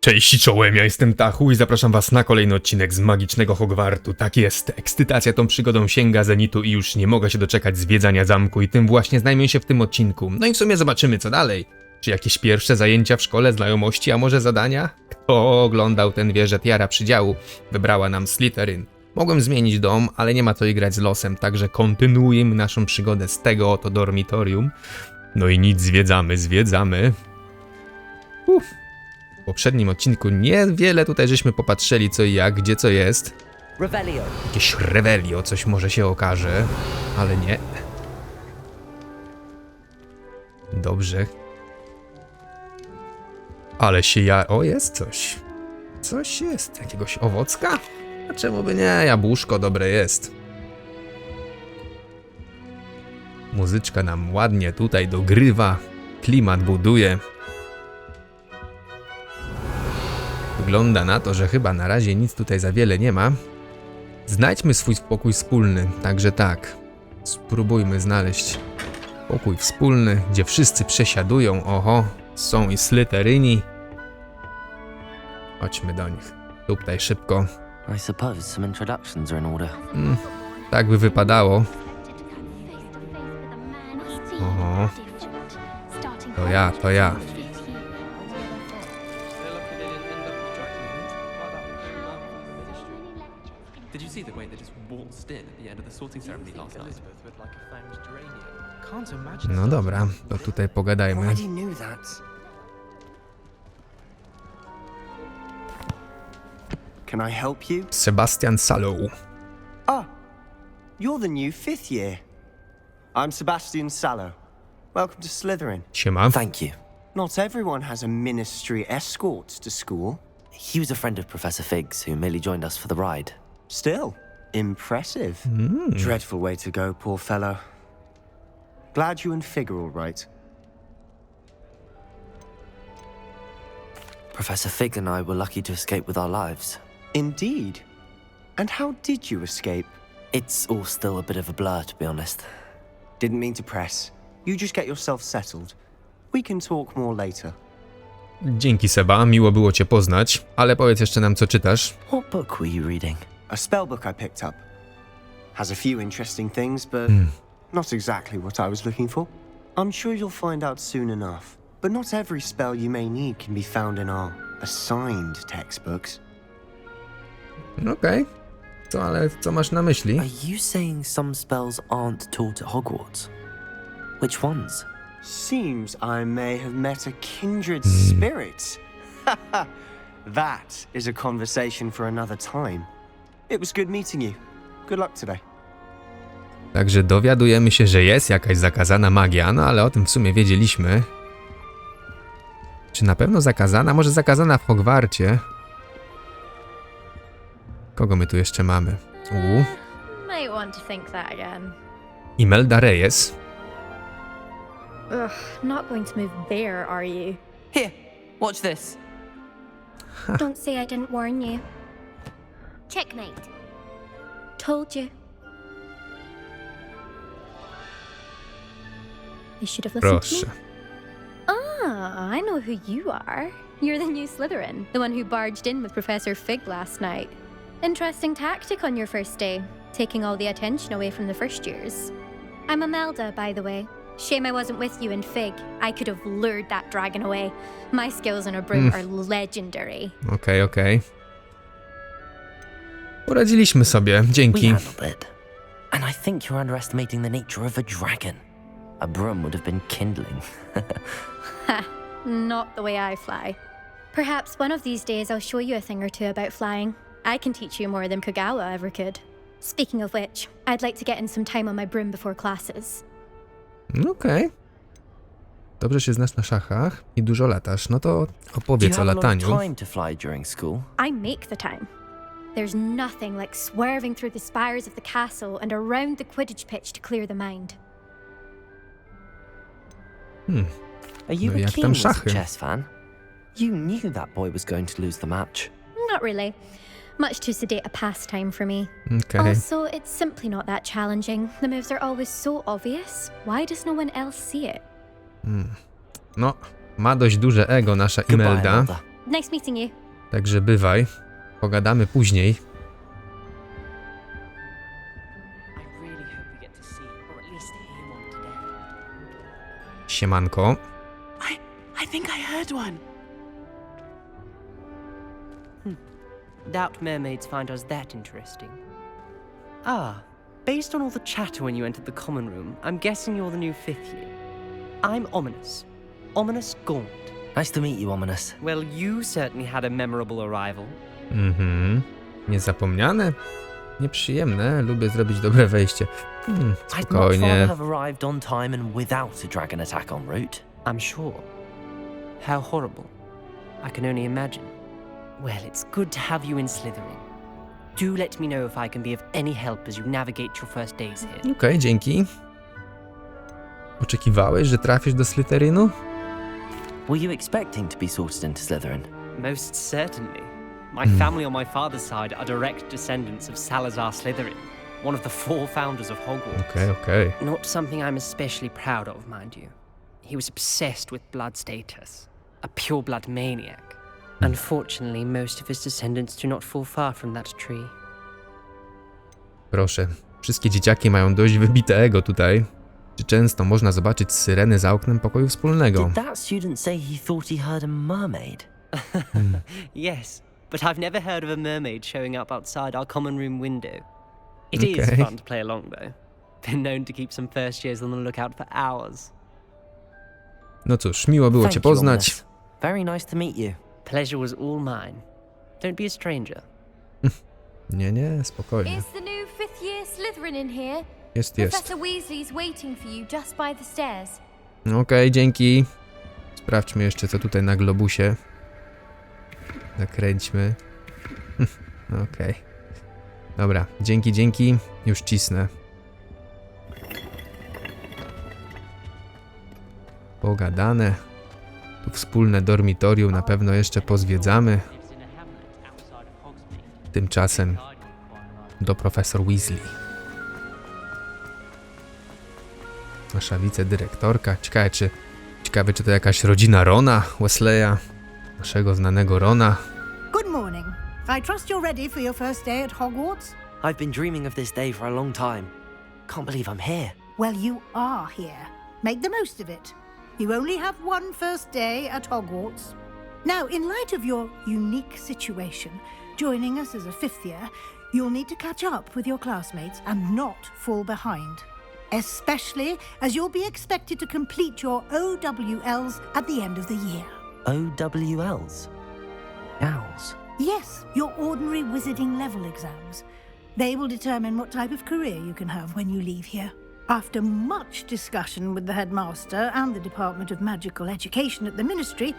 Cześć czołem, ja jestem Tachu i zapraszam was na kolejny odcinek z magicznego Hogwartu. Tak jest, ekscytacja tą przygodą sięga zenitu i już nie mogę się doczekać zwiedzania zamku i tym właśnie zajmę się w tym odcinku. No i w sumie zobaczymy co dalej. Czy jakieś pierwsze zajęcia w szkole, znajomości, a może zadania? Kto oglądał ten wie, że tiara przydziału wybrała nam Slytherin. Mogłem zmienić dom, ale nie ma co grać z losem, także kontynuujemy naszą przygodę z tego oto dormitorium. No i nic, zwiedzamy. W poprzednim odcinku niewiele tutaj żeśmy popatrzyli co i jak, gdzie co jest. Revelio. Jakieś revelio, coś może się okaże, ale nie. Dobrze. Ale się O, jest coś. Coś jest. Jakiegoś owocka? A czemu by nie? Jabłuszko dobre jest. Muzyczka nam ładnie tutaj dogrywa. Klimat buduje. Wygląda na to, że chyba na razie nic tutaj za wiele nie ma. Znajdźmy swój pokój wspólny, także tak. Spróbujmy znaleźć pokój wspólny, gdzie wszyscy przesiadują. Oho, są i Slytherini. Chodźmy do nich. Tutaj szybko. I suppose some introductions are in order. Tak by wypadało. Oho. To ja. Did you see the way they just waltzed in at the end of the sorting ceremony last night? No dobra, to tutaj pogadajmy. Already knew that. Can I help you? Sebastian Sallow. Ah, you're the new 5th year. I'm Sebastian Sallow. Welcome to Slytherin. Siema. Thank you. Not everyone has a ministry escort to school. He was a friend of Professor Fig's who merely joined us for the ride. Still, impressive. Dreadful way to go, poor fellow. Glad you and Fig are all right. Professor Fig and I were lucky to escape with our lives. Indeed. And how did you escape? It's all still a bit of a blur, to be honest. Didn't mean to press. You just get yourself settled. We can talk more later. Dzięki Seba, miło było cię poznać, ale powiedz jeszcze nam co czytasz. What book were you reading? A spellbook I picked up. Has a few interesting things, but not exactly what I was looking for. I'm sure you'll find out soon enough. But not every spell you may need can be found in our assigned textbooks. Okej. Ale co masz na myśli? Are you saying some spells aren't taught at Hogwarts? Which ones? Seems I may have met a kindred spirit. That is a conversation for another time. It was good meeting you. Good luck today. Także dowiadujemy się, że jest jakaś zakazana magia, no ale o tym w sumie wiedzieliśmy. Czy na pewno zakazana? Może zakazana w Hogwarcie? Kogo my tu jeszcze mamy? Might want to think that again. Imelda Reyes. Ugh, not going to move there, are you? Here, watch this. Don't say I didn't warn you. Checkmate. Told you. You should have listened to Proszę. me. Ah, I know who you are. You're the new Slytherin, the one who barged in with Professor Fig last night. Interesting tactic on your first day, taking all the attention away from the first years. I'm Imelda, by the way. Shame I wasn't with you in Fig. I could have lured that dragon away. My skills on a broom are legendary. Okej. Poradziliśmy sobie, We dzięki. handled it. And I think you're underestimating the nature of a dragon. A broom would have been kindling. Ha, not the way I fly. Perhaps one of these days I'll show you a thing or two about flying. I can teach you more than Kogawa ever could. Speaking of which, I'd like to get in some time on my broom before classes. Okej. Dobrze się znasz na szachach i dużo latasz, no to Do you opowiedz o have a lot of lataniu. time to fly during school? I make the time. There's nothing like swerving through the spires of the castle and around the Quidditch pitch to clear the mind. Are you No a jak keen tam little szachy? chess fan? You knew that boy was going to lose the match. Not really. Much too sedate a pastime for me. Okej. Also, it's simply not that challenging. The moves are always so obvious. Why does no one else see it? No, ma dość duże ego nasza Goodbye, Imelda. Imelda. Nice meeting you. Także bywaj. Pogadamy później. I really hope we get to see, or at least hear one today. Siemanko. I think I heard one. Doubt mermaids find us that interesting. Based on all the chatter when you entered the common room, I'm guessing you're the new 5th year. I'm Ominous. Ominous Gaunt. Nice to meet you, Ominous. Well, you certainly had a memorable arrival. Niezapomniane? Nieprzyjemne. Lubię zrobić dobre wejście. I'd much rather Spokojnie. have arrived on time and without a dragon attack en route. I'm sure. How horrible. I can only imagine. Well, it's good to have you in Slytherin. Do let me know if I can be of any help as you navigate your first days here. Okej, dzięki. Oczekiwałeś, że trafisz do Slytherinu? Were you expecting to be sorted into Slytherin? Most certainly. My family on my father's side are direct descendants of Salazar Slytherin, one of the 4 founders of Hogwarts. Okej. Not something I'm especially proud of, mind you. He was obsessed with blood status, a pure-blood maniac. Unfortunately, most of his descendants do not fall far from that tree. Proszę. Wszystkie dzieciaki mają dość wybite ego tutaj. Czy często można zobaczyć syreny za oknem pokoju wspólnego? Did that student say he thought he heard a mermaid? Yes, but I've never heard of a mermaid showing up outside our common room window. It is Okay. fun to play along, though. Been known to keep some first years on the lookout for hours. No cóż, miło było Thank cię you, poznać. Ominous. Very nice to meet you. Pleasure was all mine. Don't be a stranger. Nie, spokojnie. Is the new 5th year Slytherin in here? Jest. Professor Weasley's waiting for you just by the stairs. Okej, dzięki. Sprawdźmy jeszcze, co tutaj na globusie. Zakręćmy. Okej. Dobra, dzięki. Już cisnę. Pogadane. Tu wspólne dormitorium na pewno jeszcze pozwiedzamy. Tymczasem do profesor Weasley. Nasza wicedyrektorka. Ciekawe, czy to jakaś rodzina Rona, Wesleya, naszego znanego Rona. Good morning. I trust you're ready for your first day at Hogwarts? I've been dreaming of this day for a long time. Can't believe I'm here. Well, you are here. Make the most of it. You only have one first day at Hogwarts. Now, in light of your unique situation, joining us as a 5th year, you'll need to catch up with your classmates and not fall behind. Especially as you'll be expected to complete your OWLs at the end of the year. OWLs? Owls? Yes, your ordinary wizarding level exams. They will determine what type of career you can have when you leave here. After much discussion with the headmaster and the Department of Magical Education at the Ministry,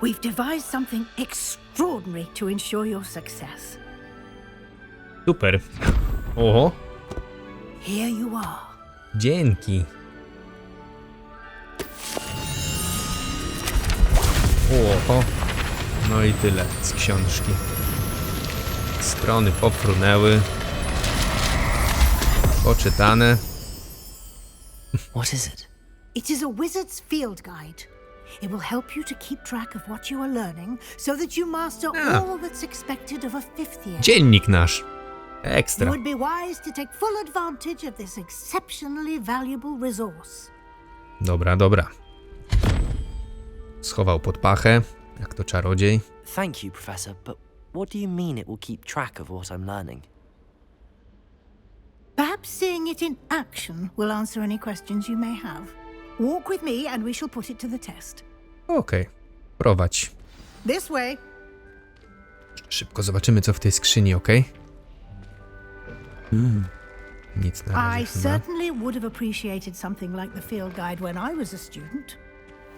we've devised something extraordinary to ensure your success. Super. Oho. Here you are. Dzięki. Oho. No i tyle z książki. Strony popfrunęły. Poczytane. What is it? It is a wizard's field guide. It will help you to keep track of what you are learning so that you master all that's expected of a 5th year. Dziennik nasz. You Ekstra. would be wise to take full advantage of this exceptionally valuable resource. Dobra. Schował pod pachę, jak to czarodziej. Thank you, Professor, but what do you mean it will keep track of what I'm learning? Perhaps seeing it in action will answer any questions you may have. Walk with me and we shall put it to the test. Okej. Prowadź. This way. Szybko zobaczymy, co w tej skrzyni, okej? Nic na razie I chyba. certainly would have appreciated something like the field guide when I was a student.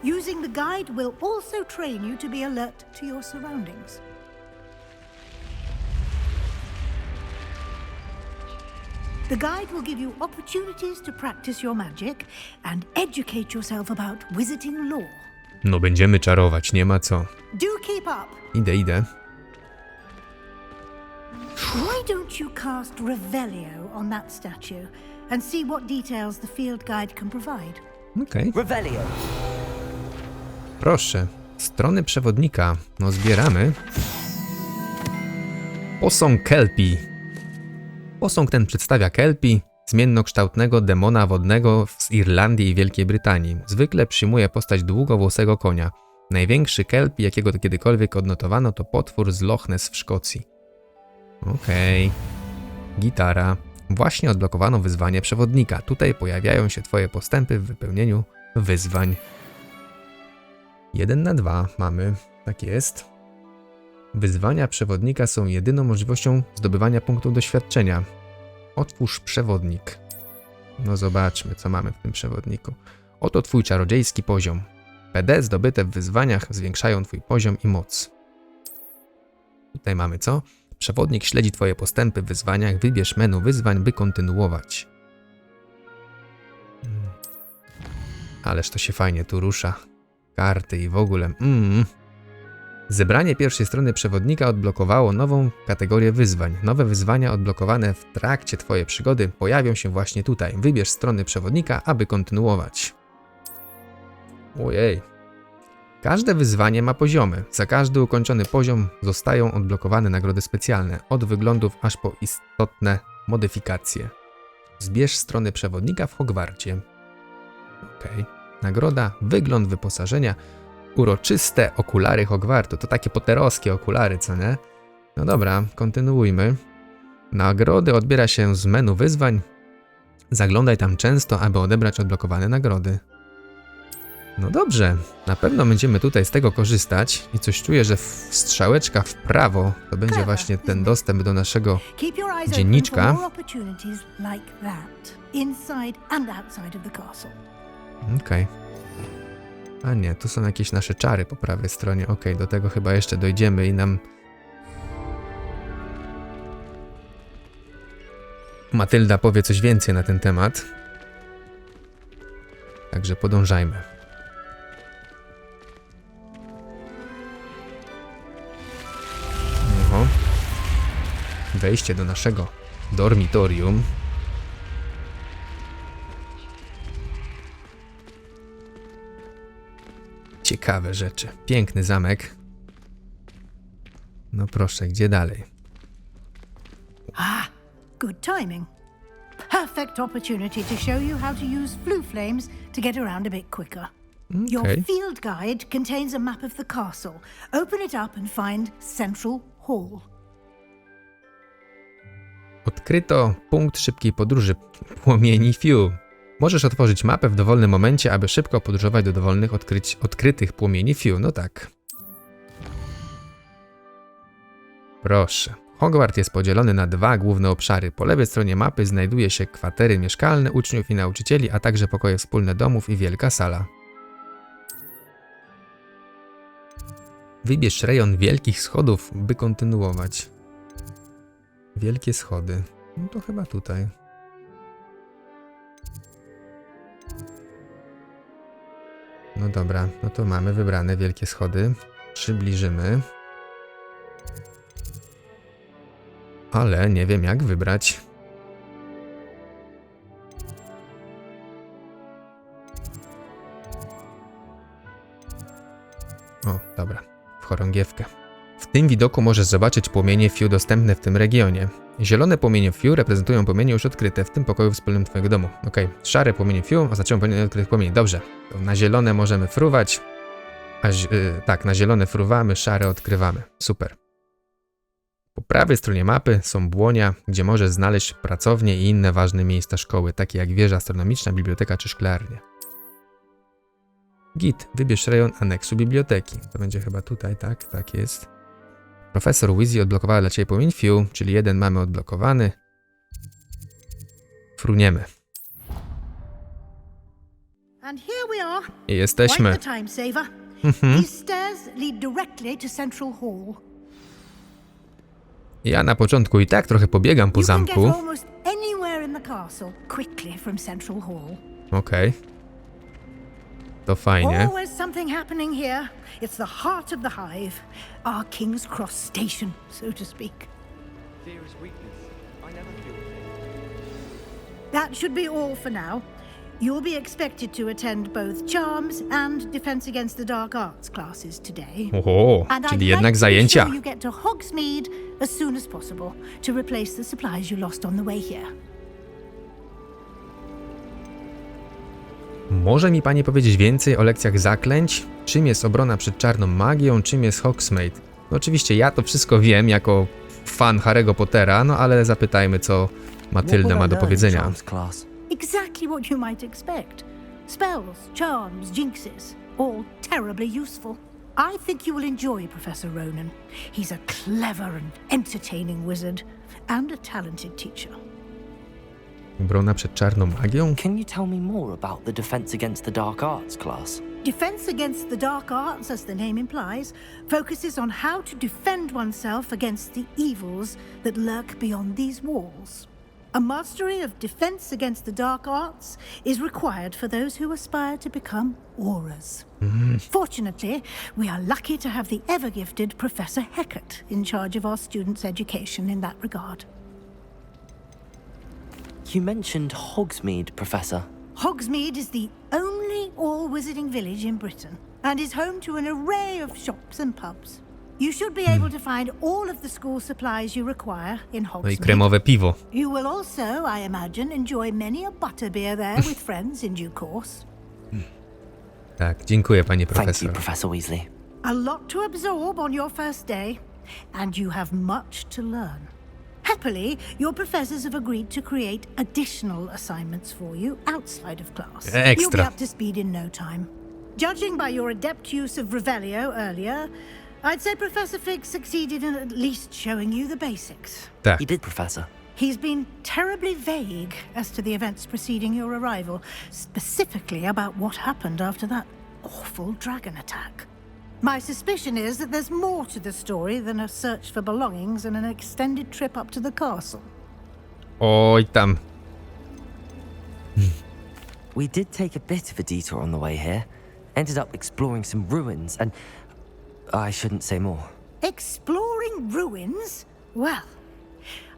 Using the guide will also train you to be alert to your surroundings. The guide will give you opportunities to practice your magic and educate yourself about wizarding lore. No będziemy czarować, nie ma co. Do keep up. Idę. Why don't you cast Revelio on that statue and see what details the field guide can provide? Okej. Revelio! Proszę. Strony przewodnika. No zbieramy. Posąg Kelpii. Posąg ten przedstawia Kelpii, zmiennokształtnego demona wodnego z Irlandii i Wielkiej Brytanii. Zwykle przyjmuje postać długowłosego konia. Największy Kelpii, jakiego kiedykolwiek odnotowano, to potwór z Loch Ness w Szkocji. Okej. Gitara. Właśnie odblokowano wyzwanie przewodnika. Tutaj pojawiają się twoje postępy w wypełnieniu wyzwań. 1 na 2 mamy. Tak jest. Wyzwania przewodnika są jedyną możliwością zdobywania punktów doświadczenia. Otwórz przewodnik. No zobaczmy, co mamy w tym przewodniku. Oto twój czarodziejski poziom. PD zdobyte w wyzwaniach zwiększają twój poziom i moc. Tutaj mamy co? Przewodnik śledzi twoje postępy w wyzwaniach. Wybierz menu wyzwań, by kontynuować. Ależ to się fajnie tu rusza. Karty i w ogóle. Zebranie pierwszej strony przewodnika odblokowało nową kategorię wyzwań. Nowe wyzwania odblokowane w trakcie twojej przygody pojawią się właśnie tutaj. Wybierz strony przewodnika, aby kontynuować. Ojej. Każde wyzwanie ma poziomy. Za każdy ukończony poziom zostają odblokowane nagrody specjalne. Od wyglądów aż po istotne modyfikacje. Zbierz strony przewodnika w Hogwarcie. Okej. Nagroda, wygląd wyposażenia. Uroczyste okulary Hogwartu. To takie potterowskie okulary, co nie? No dobra, kontynuujmy. Nagrody odbiera się z menu wyzwań. Zaglądaj tam często, aby odebrać odblokowane nagrody. No dobrze, na pewno będziemy tutaj z tego korzystać i coś czuję, że strzałeczka w prawo to będzie właśnie ten dostęp do naszego dzienniczka. Okej. A nie, tu są jakieś nasze czary po prawej stronie. Okej, do tego chyba jeszcze dojdziemy i nam Matylda powie coś więcej na ten temat. Także podążajmy. Oho. Wejście do naszego dormitorium. Ciekawe rzeczy. Piękny zamek. No proszę, gdzie dalej? Good timing. Perfect opportunity to show you how to use flue flames to get around a bit quicker. Your field guide contains a map of the castle. Open it up and find Central Hall. Odkryto punkt szybkiej podróży płomieni Fiu. Możesz otworzyć mapę w dowolnym momencie, aby szybko podróżować do dowolnych odkrytych płomieni Fiu. No tak. Proszę. Hogwart jest podzielony na 2 główne obszary. Po lewej stronie mapy znajduje się kwatery mieszkalne uczniów i nauczycieli, a także pokoje wspólne domów i wielka sala. Wybierz rejon wielkich schodów, by kontynuować. Wielkie schody. No to chyba tutaj. No dobra, no to mamy wybrane wielkie schody. Przybliżymy. Ale nie wiem jak wybrać. O, dobra. W chorągiewkę. W tym widoku możesz zobaczyć płomienie Fiu dostępne w tym regionie. Zielone płomienie Fiu reprezentują płomienie już odkryte w tym pokoju wspólnym twojego domu. Okej. Szare płomienie Fiu oznaczają płomienie odkrytych płomieni. Dobrze. To na zielone możemy fruwać. Tak, na zielone fruwamy, szare odkrywamy. Super. Po prawej stronie mapy są błonia, gdzie możesz znaleźć pracownie i inne ważne miejsca szkoły, takie jak wieża astronomiczna, biblioteka czy szklarnia. Git, wybierz rejon aneksu biblioteki. To będzie chyba tutaj, tak? Tak jest. Profesor Weasley odblokowała dla ciebie płomień Fiu, czyli 1 mamy odblokowany. Fruniemy. And here we are. I jesteśmy. Quite the time saver. These stairs lead directly to Central Hall. Ja na początku i tak trochę pobiegam po zamku. Okej. To fajnie. Always something happening here. It's the heart of the hive. Our King's Cross station, so to speak. Fear is weakness. I never feel fear. That should be all for now. You'll be expected to attend both Charms and Defense Against the Dark Arts classes today. Oho, And czyli I'd jednak like to zajęcia. ensure you get to Hogsmeade as soon as possible to replace the supplies you lost on the way here. Może mi pani powiedzieć więcej o lekcjach Zaklęć? Czym jest obrona przed czarną magią? Czym jest Hogsmeade? No oczywiście ja to wszystko wiem jako fan Harry'ego Pottera, no ale zapytajmy, co Matylda ma do powiedzenia. Exactly what you might expect. Spells, charms, jinxes, all terribly useful. I think you will enjoy Professor Ronan. He's a clever and entertaining wizard and a talented teacher. Obrona przed czarną magią? Can you tell me more about the Defense Against the Dark Arts class? Defense Against the Dark Arts, as the name implies, focuses on how to defend oneself against the evils that lurk beyond these walls. A mastery of Defense Against the Dark Arts is required for those who aspire to become auras. Fortunately, we are lucky to have the ever-gifted Professor Hecat in charge of our students' education in that regard. You mentioned Hogsmeade, Professor. Hogsmeade is the only all-wizarding village in Britain and is home to an array of shops and pubs. You should be able to find all of the school supplies you require in No i Hogsmeade. kremowe piwo. You will also, I imagine, enjoy many a butterbeer there with friends in due course. Tak, dziękuję panie Thank you, profesor. Professor Weasley. A lot to absorb on your first day, and you have much to learn. Happily, your professors have agreed to create additional assignments for you outside of class. You'll be Extra. up to speed in no time. Judging by your adept use of Revelio earlier, I'd say Professor Fig succeeded in at least showing you the basics. Tak. He did, Professor. He's been terribly vague as to the events preceding your arrival, specifically about what happened after that awful dragon attack. My suspicion is that there's more to the story than a search for belongings and an extended trip up to the castle. Oj tam. We did take a bit of a detour on the way here. Ended up exploring some ruins and... I shouldn't say more. Exploring ruins? Well,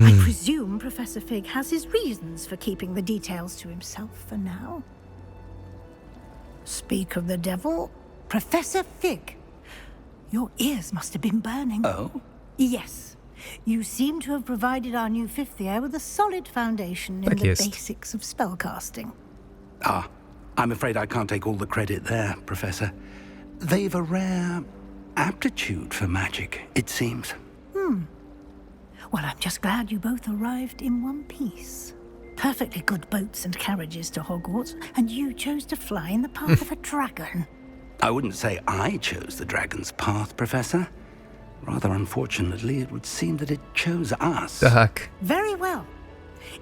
I presume Professor Fig has his reasons for keeping the details to himself for now. Speak of the devil, Professor Fig. Your ears must have been burning. Oh? Yes. You seem to have provided our new fifth year with a solid foundation in Tak the jest. basics of spellcasting. Ah, I'm afraid I can't take all the credit there, Professor. They've a rare aptitude for magic, it seems. Well, I'm just glad you both arrived in one piece. Perfectly good boats and carriages to Hogwarts, and you chose to fly in the path of a dragon. I wouldn't say I chose the dragon's path, Professor. Rather unfortunately, it would seem that it chose us. Tak. Very well.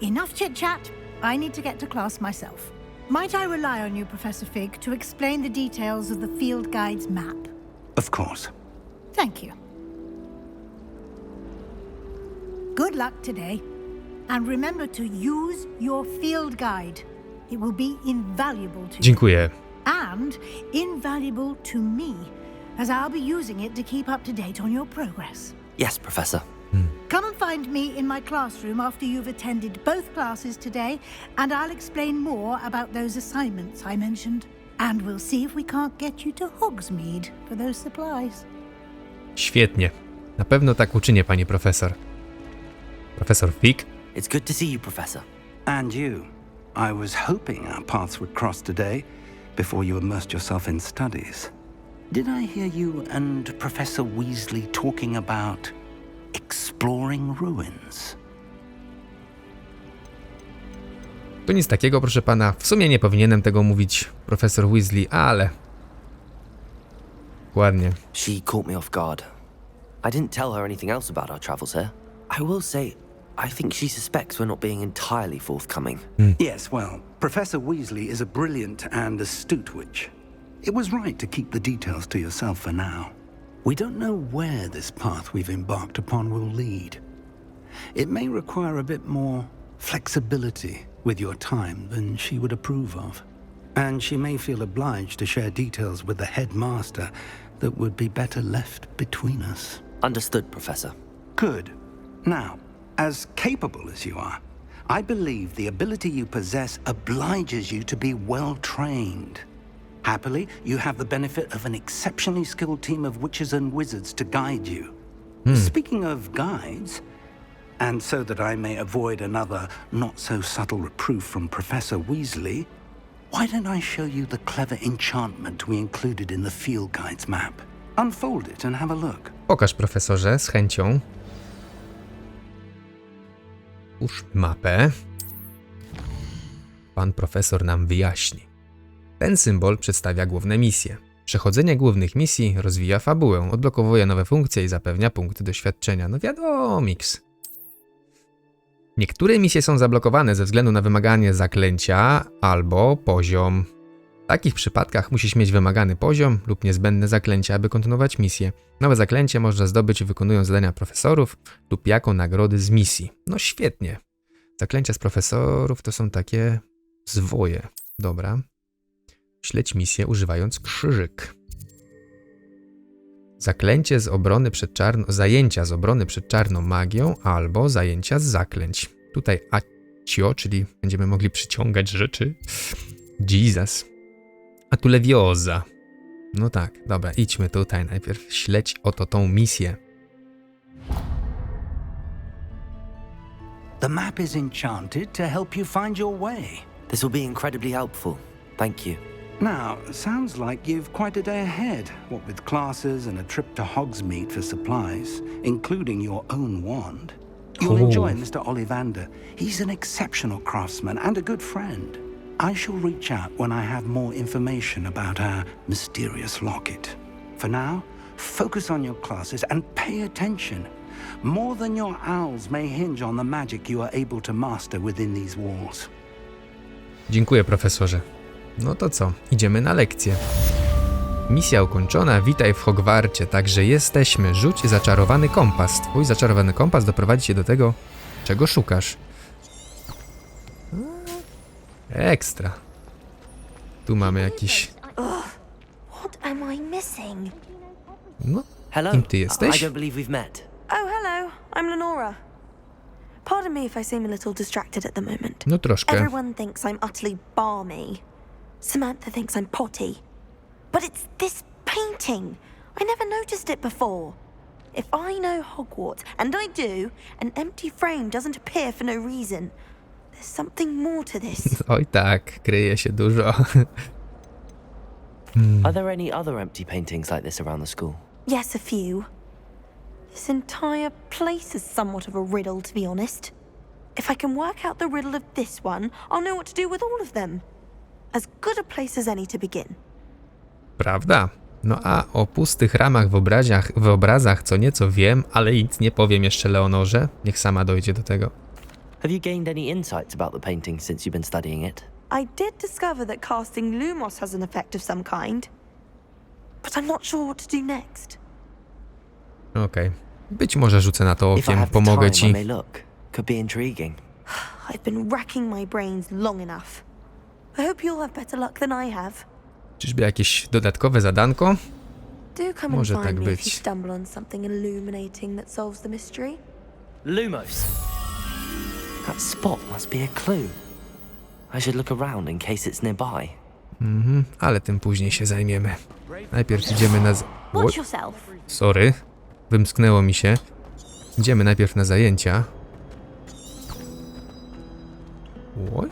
Enough chit-chat. I need to get to class myself. Might I rely on you, Professor Fig, to explain the details of the field guide's map? Of course. Thank you. Good luck today. And remember to use your field guide. It will be invaluable to you. Dziękuję. And invaluable to me, as I'll be using it to keep up to date on your progress. Yes, Professor. Come and find me in my classroom after you've attended both classes today, and I'll explain more about those assignments I mentioned. And we'll see if we can't get you to Hogsmeade for those supplies. Świetnie. Na pewno tak uczynię, panie profesor. Profesor Fig? It's good to see you, Professor. And you. I was hoping our paths would cross today before you immersed yourself in studies. Did I hear you and Professor Weasley talking about exploring ruins? To nic takiego, proszę pana. W sumie nie powinienem tego mówić, profesor Weasley, ale... Ładnie. She caught me off guard. I didn't tell her anything else about our travels here. I will say, I think she suspects we're not being entirely forthcoming. Yes, well, Professor Weasley is a brilliant and astute witch. It was right to keep the details to yourself for now. We don't know where this path we've embarked upon will lead. It may require a bit more flexibility with your time than she would approve of. And she may feel obliged to share details with the headmaster that would be better left between us. Understood, Professor. Good. Now, as capable as you are, I believe the ability you possess obliges you to be well trained. Happily, you have the benefit of an exceptionally skilled team of witches and wizards to guide you. Speaking of guides, and so that I may avoid another not-so-subtle reproof from Professor Weasley, why don't I show you the clever enchantment we included in the Field Guide's map? Unfold it and have a look. Pokaż, profesorze, z chęcią. Uż mapę. Pan profesor nam wyjaśni. Ten symbol przedstawia główne misje. Przechodzenie głównych misji rozwija fabułę, odblokowuje nowe funkcje i zapewnia punkty doświadczenia. No wiadomo, miks. Niektóre misje są zablokowane ze względu na wymaganie zaklęcia albo poziom. W takich przypadkach musisz mieć wymagany poziom lub niezbędne zaklęcia, aby kontynuować misję. Nowe zaklęcie można zdobyć wykonując zadania profesorów lub jako nagrody z misji. No świetnie. Zaklęcia z profesorów to są takie zwoje. Dobra. Śledź misję używając krzyżyk. Zaklęcie z obrony przed zajęcia z obrony przed czarną magią albo zajęcia z zaklęć. Tutaj accio, czyli będziemy mogli przyciągać rzeczy. Jesus. A tu lewioza. No tak, dobra, idźmy tutaj. Najpierw śledź oto tą misję. The map is enchanted to help you find your way. This will be incredibly helpful. Thank you. Now, sounds like you've quite a day ahead, what with classes and a trip to Hogsmeade for supplies, including your own wand. You'll enjoy Mr. Ollivander. He's an exceptional craftsman and a good friend. I shall reach out when I have more information about our mysterious locket. For now, focus on your classes and pay attention. More than your owls may hinge on the magic you are able to master within these walls. Dziękuję, profesorze. No to co? Idziemy na lekcję. Misja ukończona, witaj w Hogwarcie, także jesteśmy. Rzuć zaczarowany kompas. Twój zaczarowany kompas doprowadzi cię do tego, czego szukasz. Ekstra. Tu mamy jakiś... What am I missing? No, Hello. kim ty I jesteś? don't believe we've met. Oh, hello. I'm Lenora. Pardon me if I seem a little distracted at the moment. No troszkę. Everyone thinks I'm utterly balmy. Samantha thinks I'm potty. But it's this painting. I never noticed it before. If I know Hogwarts, and I do, an empty frame doesn't appear for no reason. There's something more to this. Oj tak, kryje się dużo. Are there any other empty paintings like this around the school? Yes, a few. This entire place is somewhat of a riddle, to be honest. If I can work out the riddle of this one, I'll know what to do with all of them. As good a place as any to begin. Prawda? No a o pustych ramach w obrazach co nieco wiem, ale nic nie powiem jeszcze Leonorze. Niech sama dojdzie do tego. Have you gained any insights about the painting since you've been studying it? I did discover that casting Lumos has an effect of some kind. But I'm not sure what to do next. Okej. Być może rzucę na to If I okiem, have the pomogę time, I ci. may look. Could be intriguing. I've been racking my brains long enough. I hope you'll have better luck than I have. Czyżby jakieś dodatkowe zadanko? Do come and Może find tak me if you być. stumble on something illuminating that solves the mystery. Lumos. That spot must be a clue. I should look around in case it's nearby. Ale tym później się zajmiemy. Najpierw idziemy na... Watch yourself. Sorry. Wymsknęło mi się. Idziemy najpierw na zajęcia. Oj.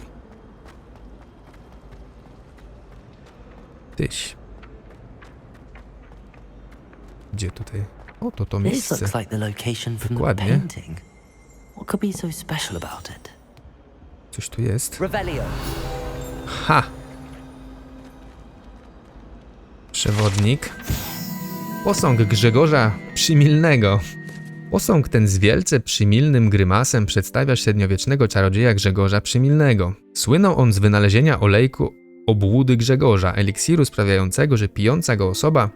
Tyś. Gdzie tutaj? O, to This miejsce. looks like the location from the Dokładnie. painting. What could be so special about it? Coś tu jest. Revelio. Ha! Przewodnik. Posąg Grzegorza Przymilnego. Posąg ten z wielce przymilnym grymasem przedstawia średniowiecznego czarodzieja Grzegorza Przymilnego. Słynął on z wynalezienia olejku obłudy Grzegorza, eliksiru sprawiającego, że pijąca go osoba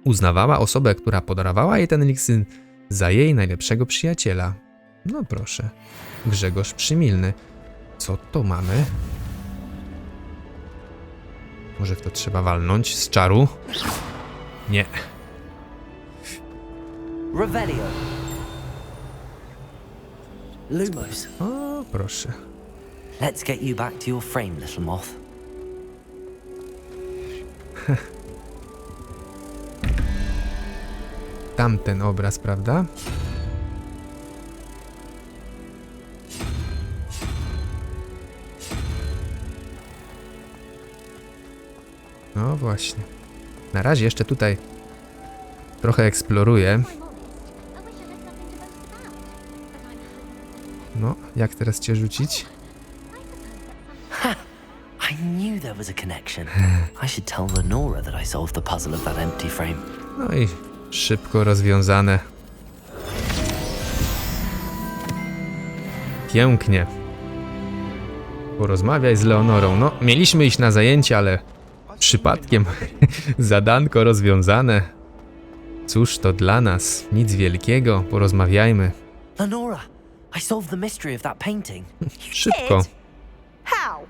uznawała osobę, która podarowała jej ten eliksir, za jej najlepszego przyjaciela. No proszę. Grzegorz Przymilny. Co to mamy? Może w to trzeba walnąć z czaru? Nie. Revelio. Lumos, O, proszę. let's get you back to your frame, little moth. Tamten obraz, prawda? No właśnie. Na razie jeszcze tutaj trochę eksploruję. No, jak teraz cię rzucić? I knew there was a connection. I should tell Lenora that I solved the puzzle of that empty frame. No i szybko rozwiązane. Pięknie. Porozmawiaj z Leonorą. No, mieliśmy iść na zajęcie, ale przypadkiem zadanko rozwiązane. Cóż to dla nas? Nic wielkiego. Porozmawiajmy. Lenora, I solved the mystery of that painting. Szybko. How?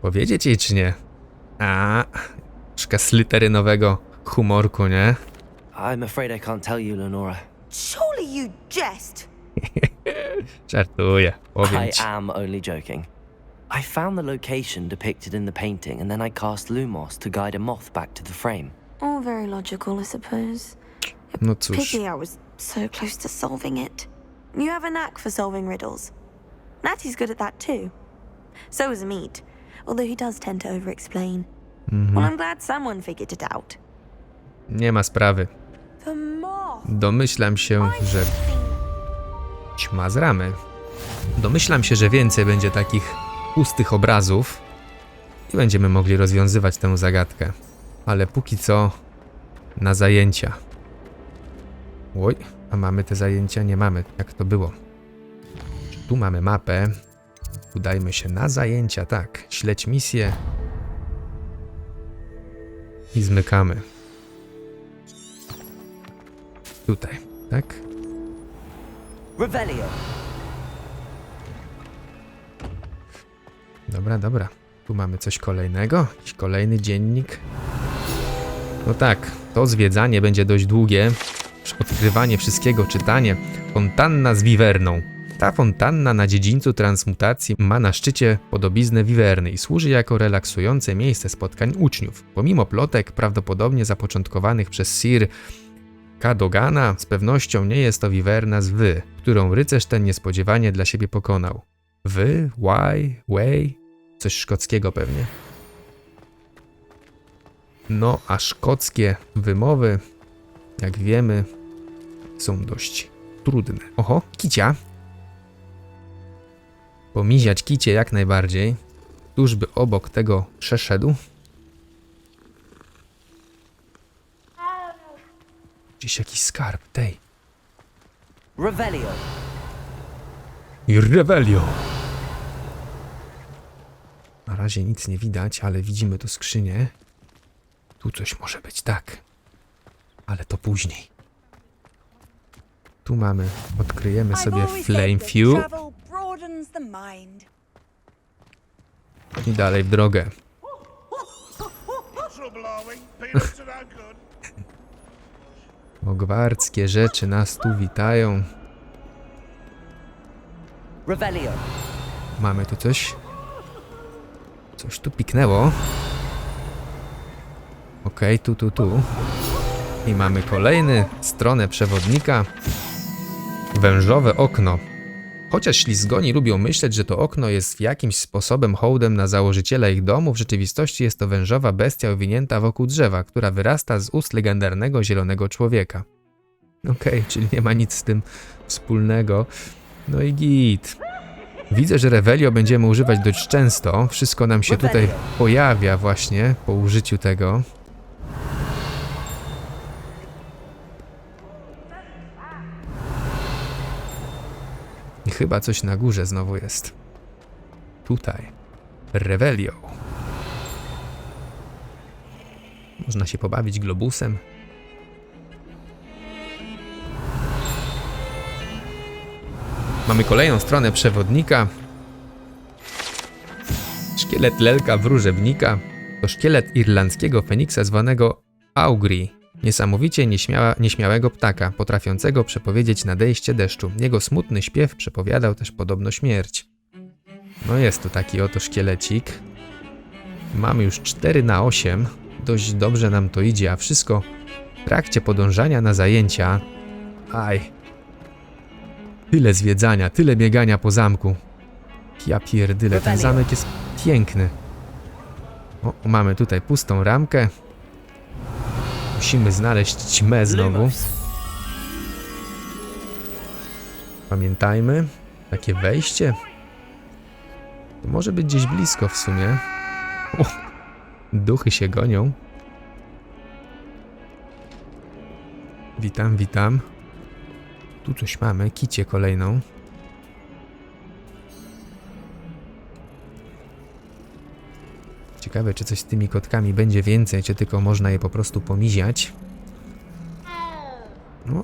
Powiedzieć jej czy nie? A, troszkę slytherynowego humorku, nie? I'm afraid I can't tell you, Lenora. Surely you jest. Żartuję, powiem I ci. am only joking. I found the location depicted in the painting, and then I cast Lumos to guide a moth back to the frame. All very logical, I suppose. No cóż, Pity I was so close to solving it. You have a knack for solving riddles. Natty's good at that too. So is Meat, although he does tend to over-explain. Well, I'm glad someone figured it out. nie ma sprawy. The moth. Domyślam się, że... Ćma z ramy. Domyślam się, że więcej będzie takich pustych obrazów i będziemy mogli rozwiązywać tę zagadkę. Ale póki co na zajęcia. Oj, a mamy te zajęcia? Nie mamy. Jak to było? Tu mamy mapę. Udajmy się na zajęcia, tak. Śledź misję. I zmykamy. Tutaj, tak? Revelio. Dobra, dobra. Tu mamy coś kolejnego. Jakiś kolejny dziennik. No tak, to zwiedzanie będzie dość długie. Odkrywanie wszystkiego, czytanie. Fontanna z wiwerną. Ta fontanna na dziedzińcu transmutacji ma na szczycie podobiznę wiwerny i służy jako relaksujące miejsce spotkań uczniów. Pomimo plotek prawdopodobnie zapoczątkowanych przez Sir Cadogana, z pewnością nie jest to wiwerna z Wy, którą rycerz ten niespodziewanie dla siebie pokonał. Wy, way, coś szkockiego pewnie. No, a szkockie wymowy, jak wiemy, są dość trudne. Oho, kicia. Pomiziać kicie jak najbardziej. Któż by obok tego przeszedł? Gdzieś jakiś skarb, tej. Revelio. I Revelio. Na razie nic nie widać, ale widzimy tu skrzynię. Tu coś może być, tak. Ale to później. Tu mamy, odkryjemy sobie Flame Few. I dalej w drogę. Hogwartskie rzeczy nas tu witają. Revelio. Mamy tu coś. Coś tu piknęło. Okej, tu. I mamy kolejny stronę przewodnika. Wężowe okno. Chociaż ślizgoni lubią myśleć, że to okno jest jakimś sposobem hołdem na założyciela ich domu, w rzeczywistości jest to wężowa bestia owinięta wokół drzewa, która wyrasta z ust legendarnego zielonego człowieka. Okej, czyli nie ma nic z tym wspólnego. No i git. Widzę, że Revelio będziemy używać dość często. Wszystko nam się tutaj pojawia właśnie po użyciu tego. I chyba coś na górze znowu jest. Tutaj. Revelio. Można się pobawić globusem. Mamy kolejną stronę przewodnika. Szkielet lelka wróżebnika to szkielet irlandzkiego feniksa zwanego Augri. Niesamowicie nieśmiałego ptaka, potrafiącego przepowiedzieć nadejście deszczu. Jego smutny śpiew przepowiadał też podobno śmierć. No jest tu taki oto szkielecik. Mamy już 4 na 8. Dość dobrze nam to idzie, a wszystko w trakcie podążania na zajęcia. Aj. Tyle zwiedzania, tyle biegania po zamku. Ja pierdyle, ten zamek jest piękny. O, mamy tutaj pustą ramkę. Musimy znaleźć ćmę znowu. Pamiętajmy, takie wejście to może być gdzieś blisko w sumie. O, duchy się gonią. Witam, witam. Tu coś mamy, kicię kolejną. Ciekawe, czy coś z tymi kotkami będzie więcej, czy tylko można je po prostu pomiziać. No.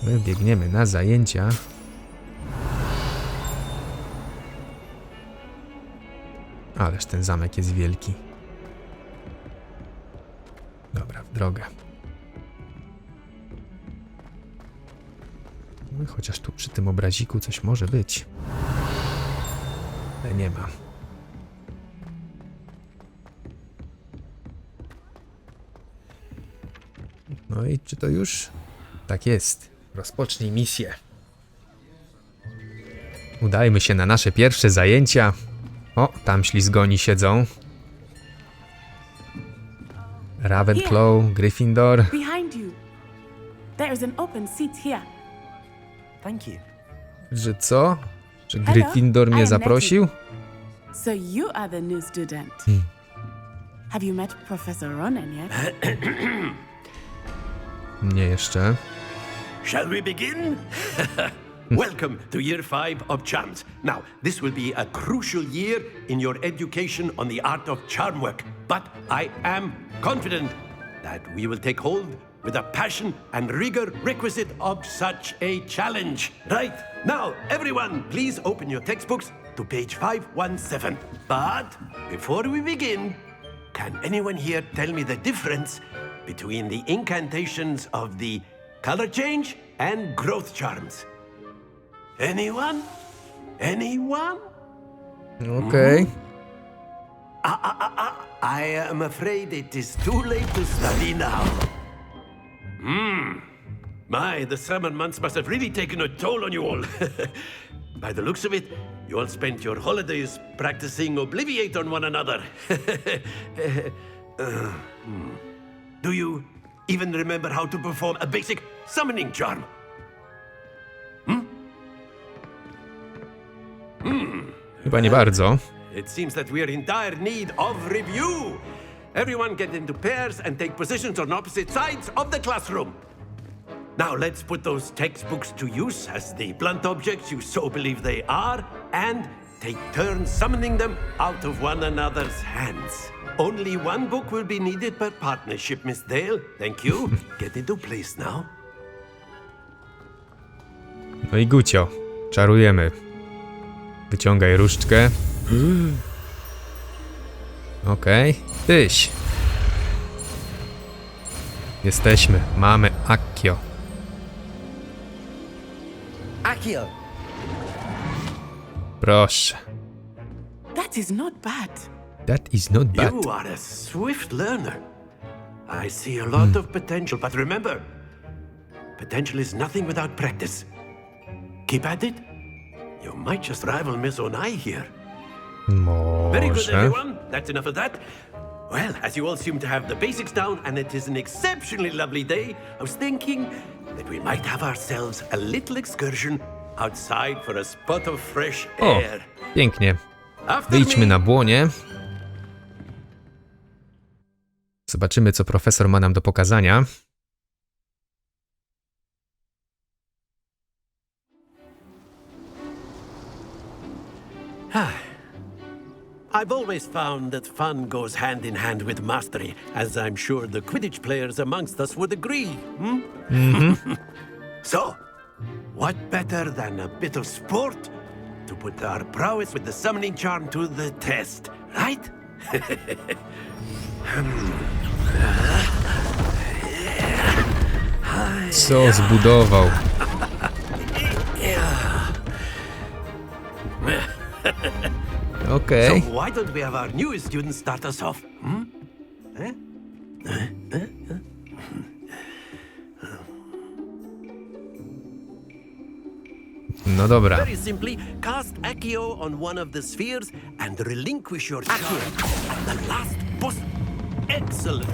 My biegniemy na zajęcia. Ależ ten zamek jest wielki. Dobra, w drogę. No, chociaż tu przy tym obraziku coś może być. Ale nie ma. No i czy to już? Tak jest. Rozpocznij misję. Udajmy się na nasze pierwsze zajęcia. O, tam ślizgoni siedzą. Ravenclaw, Gryffindor. Behind you. There's an open seat here. Thank you. Że co? Że Gryffindor mnie zaprosił? So you are the new student. Have you met Professor Ronan yet? Nie jeszcze. Shall we begin? Welcome to Year 5 of Charms. Now, this will be a crucial year in your education on the art of charm work. But I am confident that we will take hold with the passion and rigor requisite of such a challenge. Right, now, everyone, please open your textbooks to page 517. But before we begin, can anyone here tell me the difference between the incantations of the color change and growth charms? Anyone? Anyone? Okay. I am afraid it is too late to study now. My, the summer months must have really taken a toll on you all. By the looks of it, you all spent your holidays practicing Obliviate on one another. Do you even remember how to perform a basic summoning charm? Chyba nie bardzo. It seems that we are in dire need of review. Everyone get into pairs and take positions on opposite sides of the classroom. Now let's put those textbooks to use as the blunt objects you so believe they are, and take turns summoning them out of one another's hands. Only one book will be needed per partnership, Miss Dale. Thank you. Get into place now. No i Gucio. Czarujemy. Wyciągaj różdżkę. Okej. Tyś. Jesteśmy. Mamy Accio. Accio! Proszę. That is not bad. That is not bad. You are a swift learner. I see a lot of potential, but remember, potential is nothing without practice. Keep at it. You might just rival Miss Onai here. Very good, Może. everyone. That's enough of that. Well, as you all seem to have the basics down, and it is an exceptionally lovely day, I was thinking that we might have ourselves a little excursion outside for a spot of fresh O, air. pięknie. After Wyjdźmy me. na błonie. Zobaczymy, co profesor ma nam do pokazania. I've always found that fun goes hand in hand with mastery, as I'm sure the Quidditch players amongst us would agree. So, what better than a bit of sport to put our prowess with the summoning charm to the test, right? Co zbudował? Okej. So why don't we have our newest student start us off? No dobra. Very simply, cast Accio on one of the spheres and relinquish your charge at the last boss. Excellent.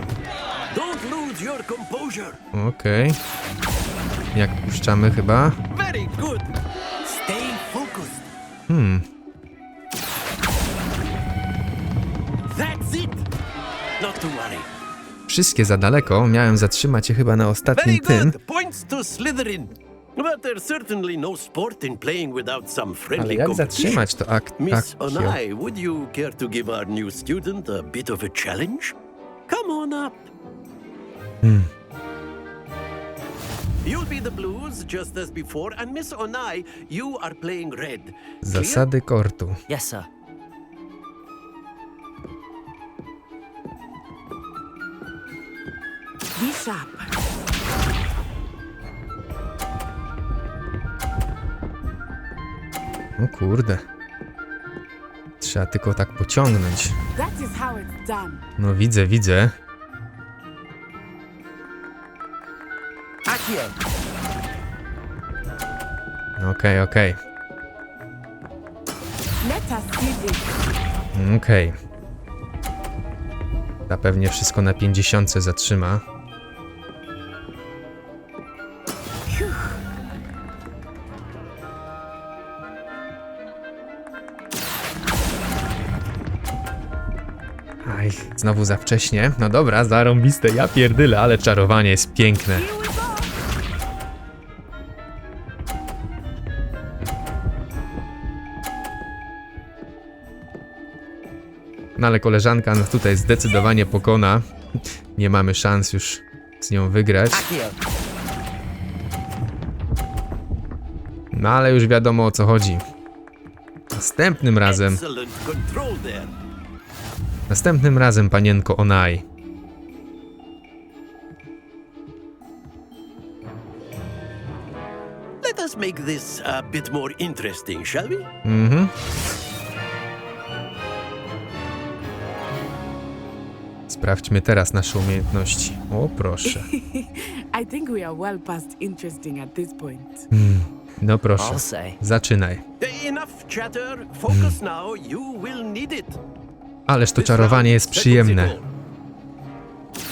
Don't lose your composure. Okej. Jak puszczamy chyba? Very good. Stay focused. That's it. Not to worry. Wszystkie za daleko. Miałem zatrzymać się chyba na Very ostatnim tym. good. Points to Slytherin. But there's certainly no sport in playing without some Ale friendly jak competition. zatrzymać to Miss akcją? Onai, would you care to give our new student a bit of a challenge? Come on up. You'll be the blues just as before, and Miss Onai, you are playing red. Clear? Zasady kortu. Yes, sir. Be sharp. O kurde. Trzeba tylko tak pociągnąć. That is how it's done. No widzę, widzę. Accio. Okej. Let us see this. Okej. Ta pewnie wszystko na 50 zatrzyma. Aj, znowu za wcześnie. No dobra, zarąbiste, ja pierdylę, ale czarowanie jest piękne. No ale koleżanka nas tutaj zdecydowanie pokona. Nie mamy szans już z nią wygrać. Accio. No ale już wiadomo o co chodzi. Następnym razem, Excellent control there. panienko Onai. Let us make this a bit more interesting, shall we? Sprawdźmy teraz nasze umiejętności. O proszę. I think we are well past interesting at this point. No proszę. I'll say. Zaczynaj. Enough chatter. Focus now. You will need it. Ależ to czarowanie jest przyjemne.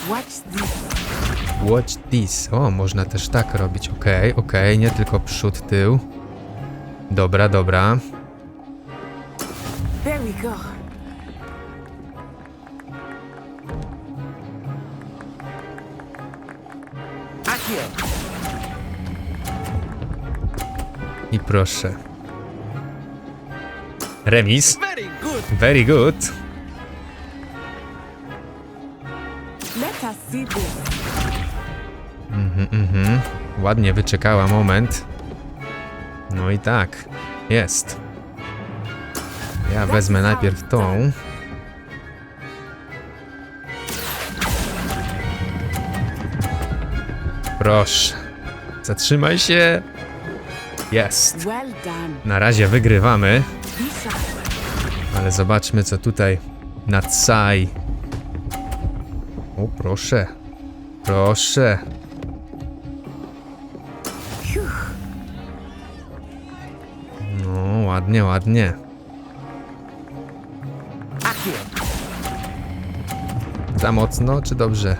Watch this. Watch this. O, można też tak robić. Okej, nie tylko przód, tył. Dobra. There we go. Accio. I proszę. Remis. Very good. Very good. Let us see this. Ładnie wyczekała moment. No i tak. Jest. Ja wezmę najpierw tą. Proszę. Zatrzymaj się. Jest. Well done. Na razie wygrywamy. Be sharp. Ale zobaczmy co tutaj na Tsai. O proszę. Proszę. No ładnie. Accio. Za mocno czy dobrze?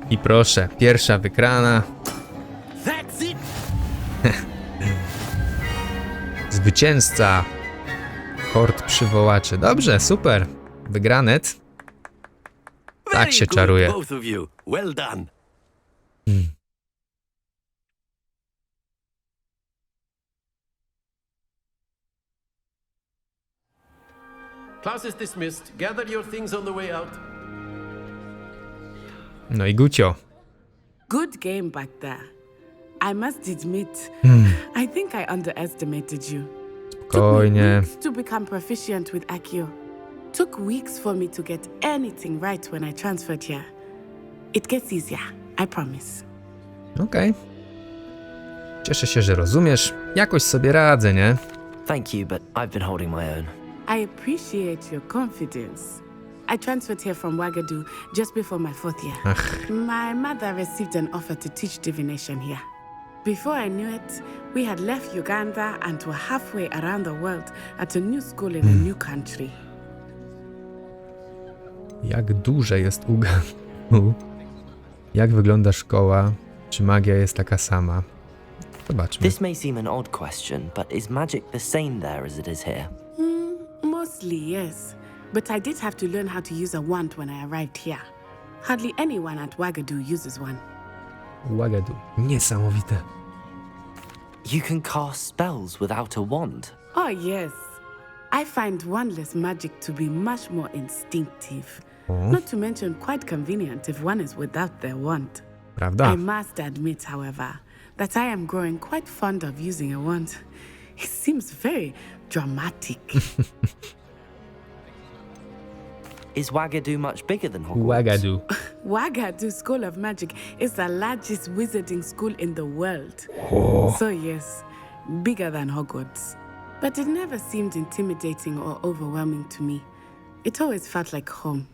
I proszę, pierwsza wygrana. That's it. Zwycięzca. Hord przywołaczy. Dobrze, super. Wygranet. Tak Very się good, czaruje. both of you. Well done. Class is dismissed. Gather your things on the way out. No i Gucio. Good game back there. I must admit, I think I underestimated you. Took me Spokojnie. weeks to become proficient with Accio. Took weeks for me to get anything right when I transferred here. It gets easier, I promise. Okej. Cieszę się, że rozumiesz. Jakoś sobie radzę, nie? Thank you, but I've been holding my own. I appreciate your confidence. I transferred here from Wagadu just before my 4th year. Ach. My mother received an offer to teach divination here. Before I knew it, we had left Uganda and were halfway around the world at a new school in a new country. Jak duże jest Uganda? Jak wygląda szkoła? Czy magia jest taka sama? Zobaczmy. This may seem an odd question, but is magic the same there as it is here? Mostly, yes. But I did have to learn how to use a wand when I arrived here. Hardly anyone at Wagadu uses one. Wagadu. Niesamowite. You can cast spells without a wand. Oh, yes. I find wandless magic to be much more instinctive. Not to mention quite convenient if one is without their wand. Prawda? I must admit, however, that I am growing quite fond of using a wand. It seems very dramatic. Is Wagadu much bigger than Hogwarts? Wagadu. Wagadu School of Magic is the largest wizarding school in the world. So yes, bigger than Hogwarts. But it never seemed intimidating or overwhelming to me. It always felt like home.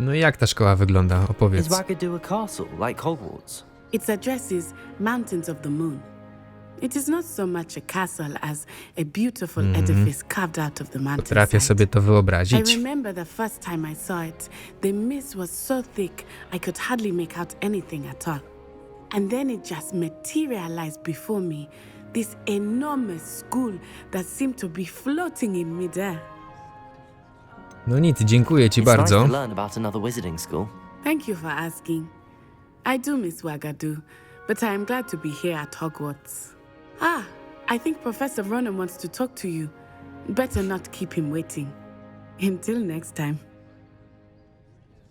No i jak ta szkoła wygląda? Opowiedz. Is Wagadu a castle, like Hogwarts? Its address is Mountains of the Moon. It is not so much a castle as a beautiful edifice carved out of the Potrafię mountainside. sobie to I wyobrazić. remember the first time I saw it, the mist was so thick I could hardly make out anything at all. And then it just materialized before me, this enormous school that seemed to be floating in midair. No nic, dziękuję ci It's bardzo. nice to learn about another wizarding school. Thank you for asking. I do miss Wagadu, but I am glad to be here at Hogwarts. I think Professor Ronan wants to talk to you. Better not keep him waiting. Until next time.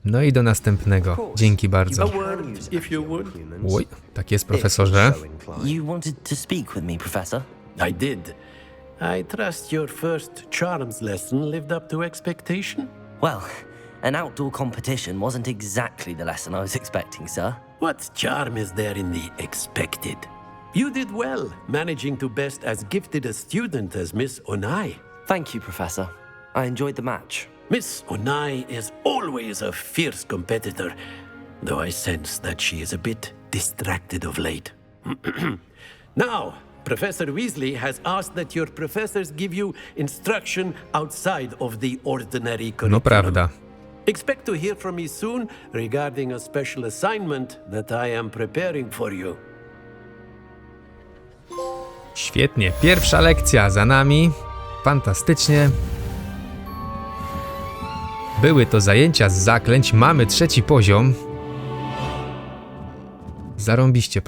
No i do następnego. Dzięki bardzo. A word, if you would. Oj, tak jest, profesorze. You wanted to speak with me, Professor? I did. I trust your first charms lesson lived up to expectation? Well, an outdoor competition wasn't exactly the lesson I was expecting, sir. What charm is there in the expected? You did well, managing to best as gifted a student as Miss Onai. Thank you, Professor. I enjoyed the match. Miss Onai is always a fierce competitor, though I sense that she is a bit distracted of late. Now, Professor Weasley has asked that your professors give you instruction outside of the ordinary curriculum. No prawda. Expect to hear from me soon regarding a special assignment that I am preparing for you. Świetnie. Pierwsza lekcja za nami. Fantastycznie. Były to zajęcia z zaklęć. Mamy 3. poziom. Zarąbiście.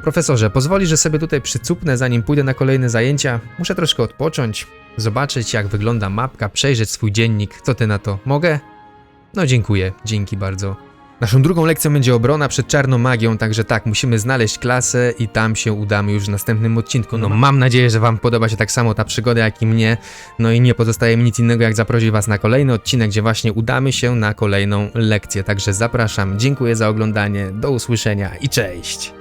Profesorze, pozwoli, że sobie tutaj przycupnę, zanim pójdę na kolejne zajęcia. Muszę troszkę odpocząć, zobaczyć, jak wygląda mapka, przejrzeć swój dziennik. Co ty na to? Mogę? No dziękuję. Dzięki bardzo. Naszą drugą lekcją będzie obrona przed czarną magią, także tak, musimy znaleźć klasę i tam się udamy już w następnym odcinku. No mam nadzieję, że wam podoba się tak samo ta przygoda, jak i mnie. No i nie pozostaje mi nic innego, jak zaprosić was na kolejny odcinek, gdzie właśnie udamy się na kolejną lekcję. Także zapraszam, dziękuję za oglądanie, do usłyszenia i cześć!